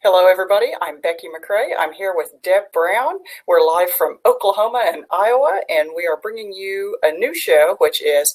Hello, everybody. I'm Becky McCrae. I'm here with Deb Brown. We're live from Oklahoma and Iowa, and we are bringing you a new show, which is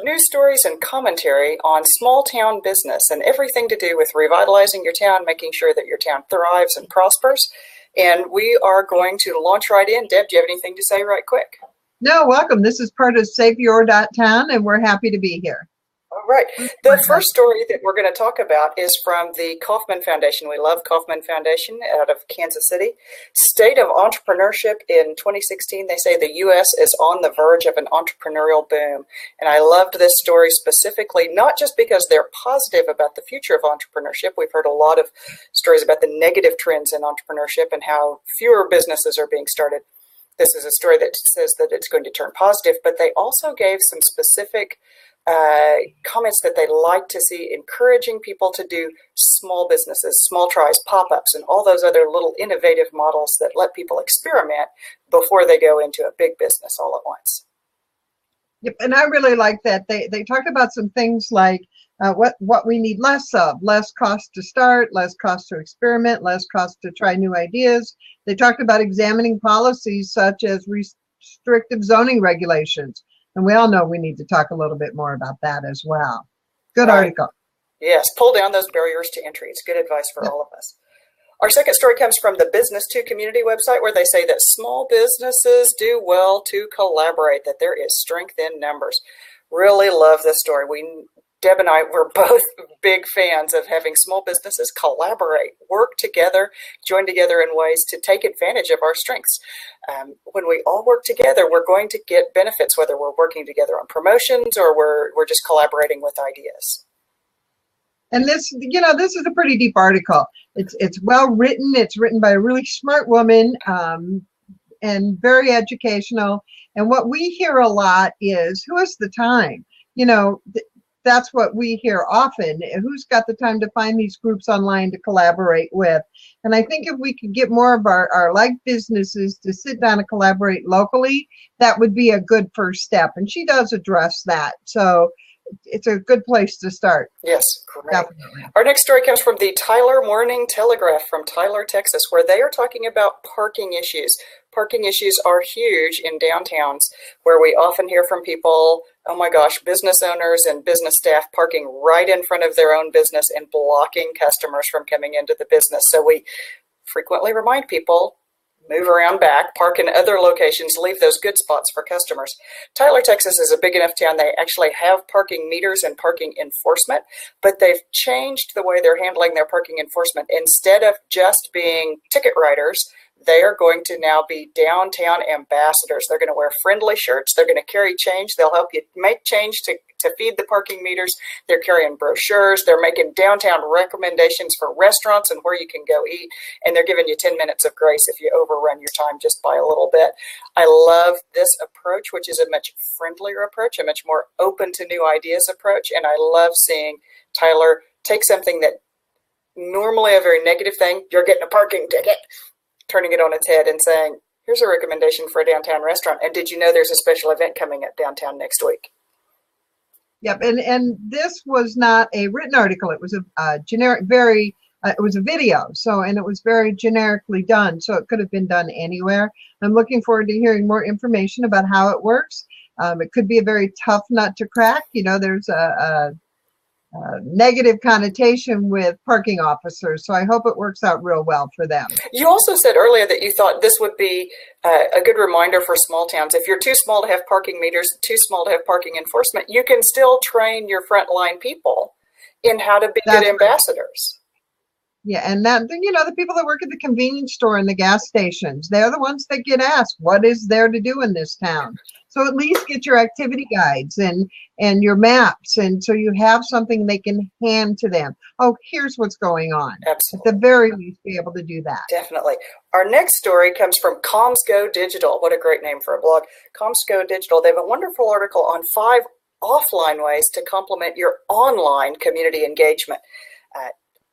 news stories and commentary on small town business and everything to do with revitalizing your town, making sure that your town thrives and prospers. And we are going to launch right in. Deb, do you have anything to say right quick? No, welcome. This is part of Saveyour.town, and we're happy to be here. All right. The first story that we're going to talk about is from the Kauffman Foundation. We love Kauffman Foundation out of Kansas City. State of Entrepreneurship in 2016. They say the U.S. is on the verge of an entrepreneurial boom. And I loved this story specifically, not just because they're positive about the future of entrepreneurship. We've heard a lot of stories about the negative trends in entrepreneurship and how fewer businesses are being started. This is a story that says that it's going to turn positive, but they also gave some specific comments that they'd like to see encouraging people to do small businesses, small tries, pop-ups, and all those other little innovative models that let people experiment before they go into a big business all at once. Yep, and I really like that. They talked about some things like what we need less of, less cost to start, less cost to experiment, less cost to try new ideas. They talked about examining policies such as restrictive zoning regulations. And we all know we need to talk a little bit more about that as well. Good article. Yes, pull down those barriers to entry. It's good advice for all of us. Our second story comes from the Business to Community website, where they say that small businesses do well to collaborate, that there is strength in numbers. Really love this story. Deb and I were both big fans of having small businesses collaborate, work together, join together in ways to take advantage of our strengths. When we all work together, we're going to get benefits, whether we're working together on promotions or we're just collaborating with ideas. And this is a pretty deep article. It's well written. It's written by a really smart woman and very educational. And what we hear a lot is, who has the time? That's what we hear often. Who's got the time to find these groups online to collaborate with? And I think if we could get more of our like businesses to sit down and collaborate locally, that would be a good first step. And she does address that. So it's a good place to start. Yes, great. Definitely. Our next story comes from the Tyler Morning Telegraph from Tyler, Texas, where they are talking about parking issues. Parking issues are huge in downtowns, where we often hear from people, oh my gosh, business owners and business staff parking right in front of their own business and blocking customers from coming into the business. So we frequently remind people, move around back, park in other locations, leave those good spots for customers. Tyler, Texas is a big enough town. They actually have parking meters and parking enforcement, but they've changed the way they're handling their parking enforcement. Instead of just being ticket writers, they are going to now be downtown ambassadors. They're going to wear friendly shirts. They're going to carry change. They'll help you make change to feed the parking meters. They're carrying brochures. They're making downtown recommendations for restaurants and where you can go eat. And they're giving you 10 minutes of grace if you overrun your time just by a little bit. I love this approach, which is a much friendlier approach, a much more open to new ideas approach. And I love seeing Tyler take something that normally a very negative thing, you're getting a parking ticket, turning it on its head and saying, here's a recommendation for a downtown restaurant. And did you know there's a special event coming up downtown next week? Yep, and this was not a written article. It was a generic, it was a video. And it was very generically done. So it could have been done anywhere. I'm looking forward to hearing more information about how it works. It could be a very tough nut to crack. There's a negative connotation with parking officers. So I hope it works out real well for them. You also said earlier that you thought this would be a good reminder for small towns. If you're too small to have parking meters, too small to have parking enforcement, you can still train your frontline people in how to be good ambassadors. Yeah, and that, the people that work at the convenience store and the gas stations, they're the ones that get asked, what is there to do in this town? So at least get your activity guides and your maps, and so you have something they can hand to them. Oh, here's what's going on. Absolutely. At the very least, be able to do that. Definitely. Our next story comes from ComsGo Digital. What a great name for a blog. ComsGo Digital. They have a wonderful article on 5 offline ways to complement your online community engagement.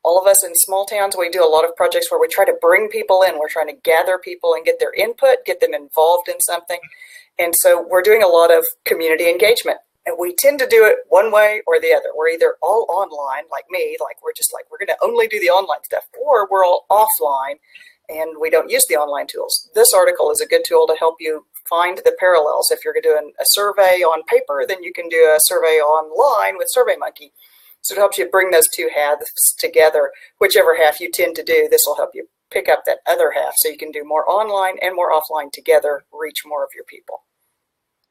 All of us in small towns, we do a lot of projects where we try to bring people in. We're trying to gather people and get their input, get them involved in something. And so we're doing a lot of community engagement. And we tend to do it one way or the other. We're either all online, like me, like we're just like, we're going to only do the online stuff, or we're all offline and we don't use the online tools. This article is a good tool to help you find the parallels. If you're doing a survey on paper, then you can do a survey online with SurveyMonkey. So it helps you bring those two halves together. Whichever half you tend to do, this will help you pick up that other half so you can do more online and more offline together, reach more of your people.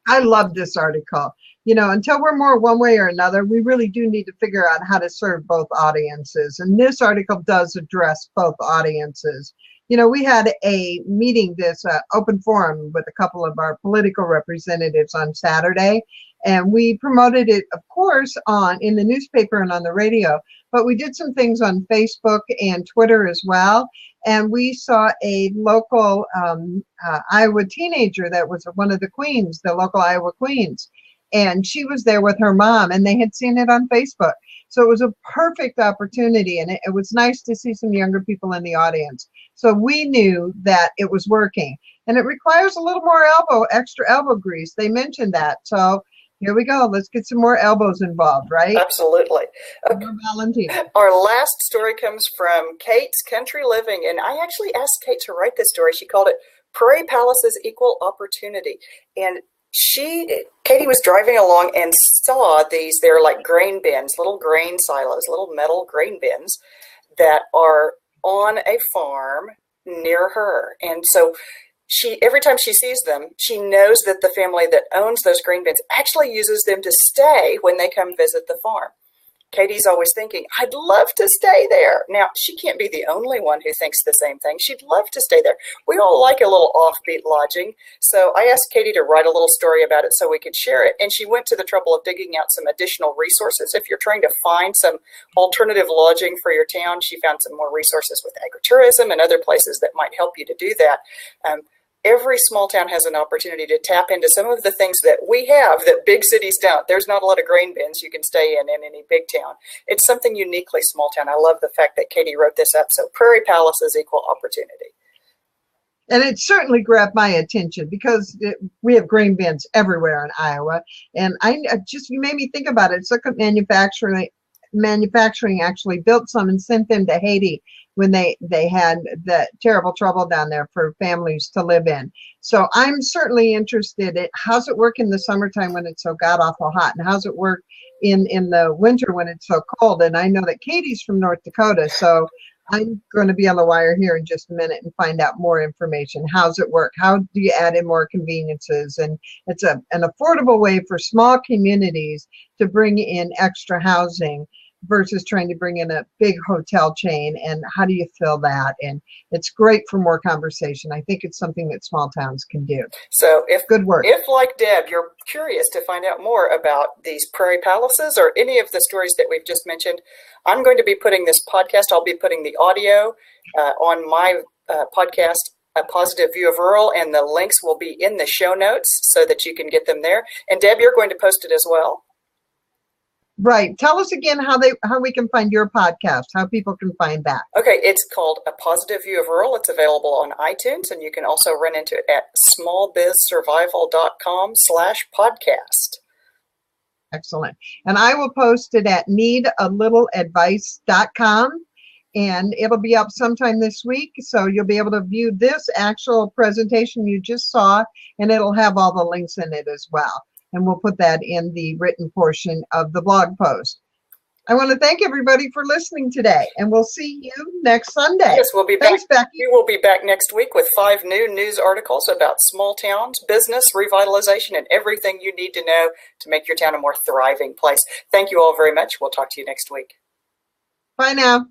I love this article. Until we're more one way or another, we really do need to figure out how to serve both audiences. And this article does address both audiences. We had a meeting, this open forum with a couple of our political representatives on Saturday, and we promoted it, of course, in the newspaper and on the radio, but we did some things on Facebook and Twitter as well. And we saw a local Iowa teenager that was one of the queens, the local Iowa queens. And she was there with her mom, and they had seen it on Facebook. So it was a perfect opportunity, and it was nice to see some younger people in the audience. So we knew that it was working. And it requires a little more extra elbow grease. They mentioned that. So here we go. Let's get some more elbows involved, right? Absolutely. Okay. Valentina. Our last story comes from Kate's Country Living, and I actually asked Kate to write this story. She called it Prairie Palace's Equal Opportunity. And Katie was driving along and saw they're like grain bins, little grain silos, little metal grain bins that are on a farm near her. And so every time she sees them, she knows that the family that owns those grain bins actually uses them to stay when they come visit the farm. Katie's always thinking, I'd love to stay there. Now, she can't be the only one who thinks the same thing. She'd love to stay there. We all like a little offbeat lodging. So I asked Katie to write a little story about it so we could share it. And she went to the trouble of digging out some additional resources. If you're trying to find some alternative lodging for your town, she found some more resources with agritourism and other places that might help you to do that. Every small town has an opportunity to tap into some of the things that we have that big cities don't. There's not a lot of grain bins you can stay in any big town. It's something uniquely small town. I love the fact that Katie wrote this up. So Prairie Palace's Equal Opportunity. And it certainly grabbed my attention because we have grain bins everywhere in Iowa. And you made me think about it. It's like manufacturing actually built some and sent them to Haiti when they had the terrible trouble down there for families to live in. So I'm certainly interested in how's it work in the summertime when it's so god awful hot, and how's it work in the winter when it's so cold. And I know that Katie's from North Dakota, so I'm going to be on the wire here in just a minute and find out more information. How's it work? How do you add in more conveniences? And it's an affordable way for small communities to bring in extra housing versus trying to bring in a big hotel chain. And how do you fill that? And it's great for more conversation. I think it's something that small towns can do. So good work. If like Deb, you're curious to find out more about these prairie palaces or any of the stories that we've just mentioned, I'm going to be putting this podcast, I'll be putting the audio on my podcast, A Positive View of Rural, and the links will be in the show notes so that you can get them there. And Deb, you're going to post it as well. Right. Tell us again how we can find your podcast, how people can find that. Okay. It's called A Positive View of Rural. It's available on iTunes, and you can also run into it at smallbizsurvival.com/podcast. Excellent. And I will post it at needalittleadvice.com, and it'll be up sometime this week. So you'll be able to view this actual presentation you just saw, and it'll have all the links in it as well. And we'll put that in the written portion of the blog post. I want to thank everybody for listening today, and we'll see you next Sunday. Yes, we'll be Thanks, back. Becky. We will be back next week with 5 new news articles about small towns, business, revitalization, and everything you need to know to make your town a more thriving place. Thank you all very much. We'll talk to you next week. Bye now.